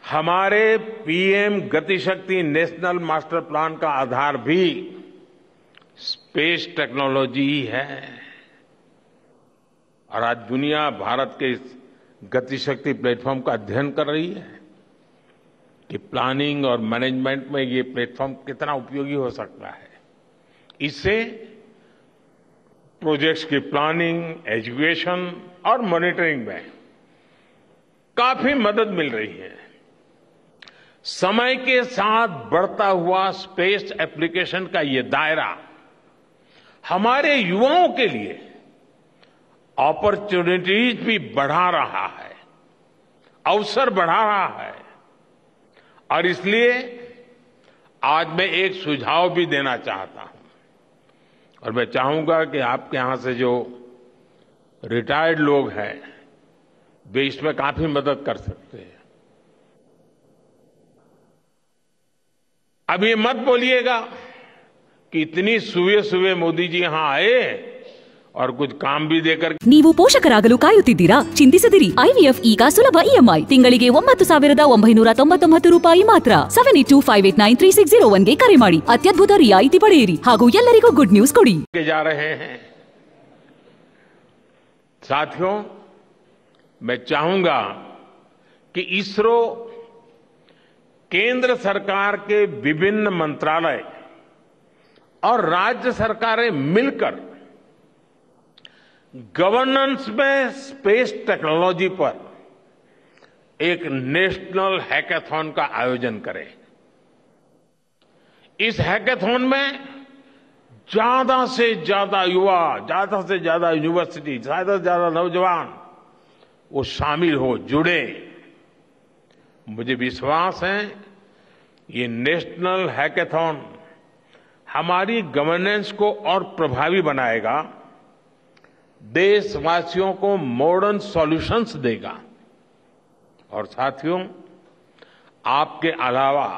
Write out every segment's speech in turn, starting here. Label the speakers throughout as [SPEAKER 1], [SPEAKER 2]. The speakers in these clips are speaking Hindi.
[SPEAKER 1] हमारे PM Gatishakti national master plan का आधार भी स्पेस टेक्नोलॉजी ही है। और आज दुनिया भारत के इस गतिशक्ति प्लेटफॉर्म का अध्ययन कर रही है कि प्लानिंग और मैनेजमेंट में ये प्लेटफॉर्म कितना उपयोगी हो सकता है। इससे प्रोजेक्ट्स की प्लानिंग, एजुकेशन और मॉनिटरिंग में काफी मदद मिल रही है। समय के साथ बढ़ता हुआ स्पेस एप्लीकेशन का ये दायरा हमारे युवाओं के लिए अपॉर्चुनिटीज भी बढ़ा रहा है, अवसर बढ़ा रहा है। और इसलिए आज मैं एक सुझाव भी देना चाहता हूं और मैं चाहूंगा कि आपके यहां से जो रिटायर्ड लोग हैं वे इसमें काफी मदद कर सकते हैं। अब ये मत बोलिएगा कि इतनी सुबह मोदी जी यहां आए और कुछ काम भी देकर
[SPEAKER 2] ನೀವು ಪೋಷಕರಾಗಲು ಕಾಯುತ್ತಿದ್ದೀರಾ? ಚಿಂತಿಸದಿರಿ. IVF ಈಗ ಸುಲಭ EMI ತಿಂಗಳಿಗೆ 9999 ರೂಪಾಯಿ ಮಾತ್ರ. 7825893601 ಗೆ ಕರೆ ಮಾಡಿ. ಅತ್ಯದ್ಭುತ ರಿಯಾಯಿತಿ ಪಡೆಯಿರಿ ಹಾಗೂ ಎಲ್ಲರಿಗೂ ಗುಡ್ ನ್ಯೂಸ್ ಕೊಡಿ.
[SPEAKER 1] जा रहे हैं साथियों, मैं चाहूंगा कि इसरो केंद्र सरकार के विभिन्न मंत्रालय और राज्य सरकारें मिलकर गवर्नेंस में स्पेस टेक्नोलॉजी पर एक नेशनल हैकाथॉन का आयोजन करें। इस हैकाथॉन में ज्यादा से ज्यादा युवा, ज्यादा से ज्यादा यूनिवर्सिटी, ज्यादा से ज्यादा नौजवान वो शामिल हो, जुड़े। मुझे विश्वास है ये नेशनल हैकाथॉन हमारी गवर्नेंस को और प्रभावी बनाएगा, देशवासियों को मॉडर्न सॉल्यूशंस देगा। और साथियों, आपके अलावा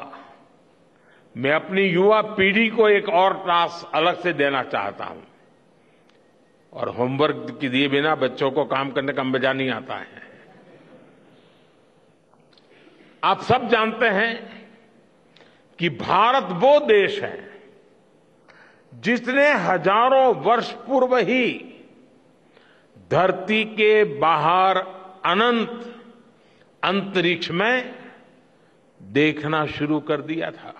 [SPEAKER 1] मैं अपनी युवा पीढ़ी को एक और टास्क अलग से देना चाहता हूं। और होमवर्क के दिए बिना बच्चों को काम करने का मजा नहीं आता है। आप सब जानते हैं कि भारत वो देश है जिसने हजारों वर्ष पूर्व ही धरती के बाहर अनंत अंतरिक्ष में देखना शुरू कर दिया था।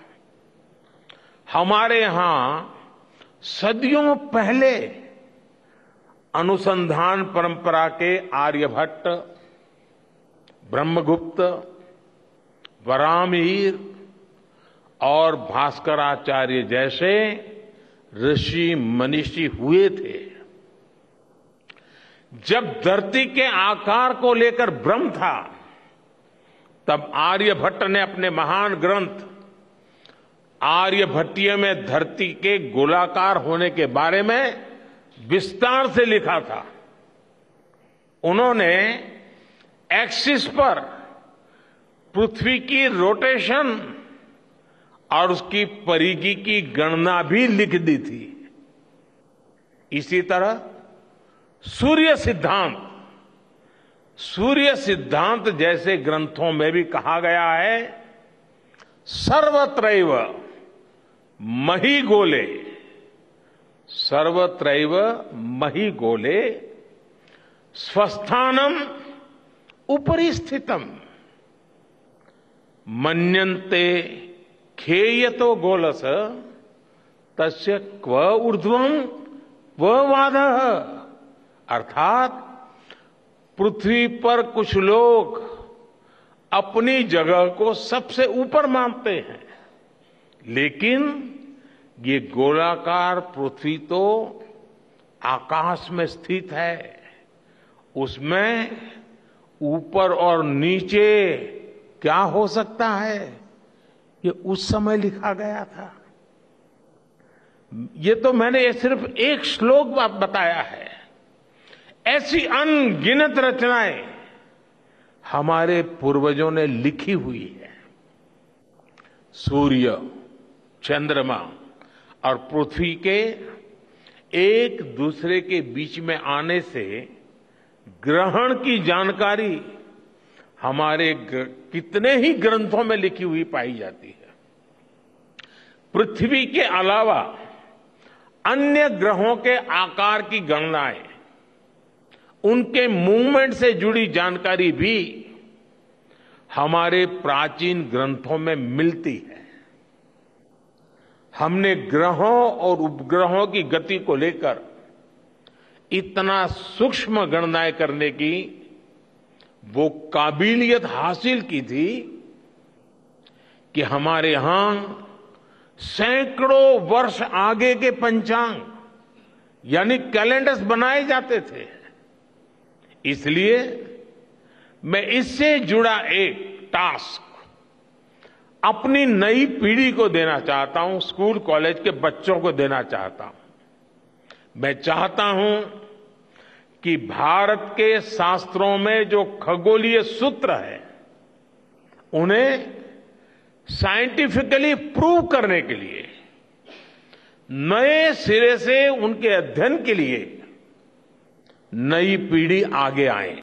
[SPEAKER 1] हमारे यहां सदियों पहले अनुसंधान परंपरा के आर्यभट्ट, ब्रह्मगुप्त, वराहमिहिर और भास्कराचार्य जैसे ऋषि मनीषी हुए थे। जब धरती के आकार को लेकर भ्रम था, तब आर्यभट्ट ने अपने महान ग्रंथ आर्यभट्टीय में धरती के गोलाकार होने के बारे में विस्तार से लिखा था। उन्होंने एक्सिस पर पृथ्वी की रोटेशन और उसकी परिधि की गणना भी लिख दी थी। इसी तरह सूर्य सिद्धांत जैसे ग्रंथों में भी कहा गया है, सर्वत्रैव महिगोले, सर्वत्रैव महिगोले स्वस्थानम उपरि स्थितम मन्यन्ते खेयतो गोलस तस्य क्व ऊर्ध्वं क्व वादः। अर्थात पृथ्वी पर कुछ लोग अपनी जगह को सबसे ऊपर मानते हैं, लेकिन ये गोलाकार पृथ्वी तो आकाश में स्थित है, उसमें ऊपर और नीचे क्या हो सकता है, ये उस समय लिखा गया था। ये तो मैंने सिर्फ एक श्लोक बताया है। ऐसी अनगिनत रचनाएं हमारे पूर्वजों ने लिखी हुई है। सूर्य, चंद्रमा और पृथ्वी के एक दूसरे के बीच में आने से ग्रहण की जानकारी हमारे कितने ही ग्रंथों में लिखी हुई पाई जाती है। पृथ्वी के अलावा अन्य ग्रहों के आकार की गणनाएं, उनके मूवमेंट से जुड़ी जानकारी भी हमारे प्राचीन ग्रंथों में मिलती है। हमने ग्रहों और उपग्रहों की गति को लेकर इतना सूक्ष्म गणनाएं करने की वो काबिलियत हासिल की थी कि हमारे यहां सैकड़ों वर्ष आगे के पंचांग यानी कैलेंडर्स बनाए जाते थे। इसलिए मैं इससे जुड़ा एक टास्क अपनी नई पीढ़ी को देना चाहता हूं, स्कूल कॉलेज के बच्चों को देना चाहता हूं। मैं चाहता हूं कि भारत के शास्त्रों में जो खगोलीय सूत्र है उन्हें साइंटिफिकली प्रूव करने के लिए, नए सिरे से उनके अध्ययन के लिए नई पीढ़ी आगे आए।